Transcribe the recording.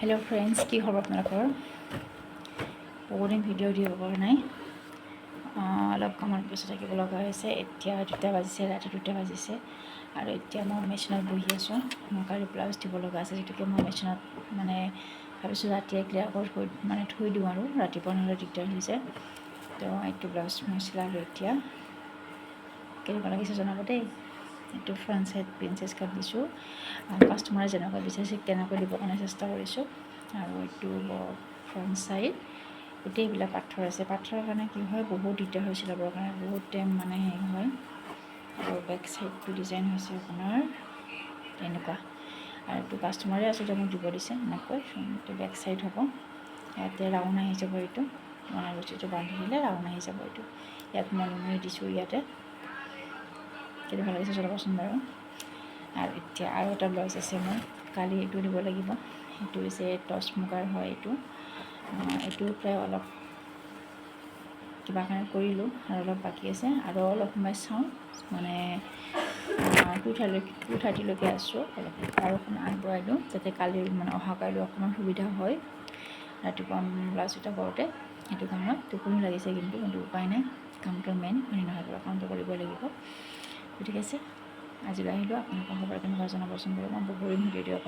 hello friends কি খবৰ আপোনালোকৰ বহুদিন ভিডিঅ' দিব পৰা নাই অলপ কামৰ ব্যস্ত থাকিব লগা হৈছে এতিয়া 2টা বাজিছে ৰাতি 2টা বাজিছে আৰু এতিয়া মই মেচিনত বহি আছোঁ মই কালি ব্লাউজ দিব লগা আছে যেটোকে মই মেচিনত মানে ভাবিছোঁ ৰাতিয়ে ক্লিয়াৰ কৰি মানে থৈ দিওঁ আৰু ৰাতিপুৱা নহ'লে দিগদাৰ হৈ যায় তো এইটো ব্লাউজ মই চিলালোঁ এতিয়া কেনেকুৱা লাগিছে জনাব দেই এইটো ফ্ৰণ্ট সাইড প্ৰিন্সেছ কাট দিছোঁ কাষ্টমাৰে যেনেকৈ বিচাৰিছে তেনেকৈ দিব কাৰণে চেষ্টা কৰিছোঁ আৰু এইটো ফ্ৰণ্ট সাইড গোটেইবিলাক পাথৰ আছে পাথৰৰ কাৰণে কি হয় বহুত দিগদাৰ হৈছিল চিলাবৰ কাৰণে বহুত টাইম মানে হেৰি হয় আৰু বেক সাইডটো ডিজাইন হৈছে আপোনাৰ এনেকুৱা আৰু এইটো কাষ্টমাৰে আচলতে মোক দিব দিছে এনেকৈ এইটো বেক সাইড হ'ব ইয়াতে ৰাউণ্ড আহি যাব এইটো মানে বস্তুটো বান্ধি দিলে ৰাউণ্ড আহি যাব এইটো ইয়াত মই দিছোঁ ইয়াতে কেনেকুৱা লাগিছে জনাবচোন বাৰু আৰু এতিয়া আৰু এটা ব্লাউজ আছে মোৰ কালি এইটো দিব লাগিব এইটো হৈছে টচ মুগাৰ হয় এইটো প্ৰায় অলপ কিবা কাৰণে কৰিলোঁ আৰু অলপ বাকী আছে আৰু অলপ সময় চাওঁ মানে 2:30লৈকে আছোঁ অলপ আৰু অকণ আগবঢ়াই দিওঁ যাতে কালি মানে অহা কাইলৈ অকণমান সুবিধা হয় ৰাতিপুৱা ব্লাউজ এটা কৰোঁতে সেইটো কাৰণত টোপনি লাগিছে কিন্তু উপায় নাই কামটো মেইন হয় নহয় বাৰু কামটো কৰিবই লাগিব ঠিক আছে আজিলৈ আহিলোঁ আপোনালোকৰ খবৰ কেনেকুৱা জনাবচোন বাৰু মই বহুত ভিডিঅ'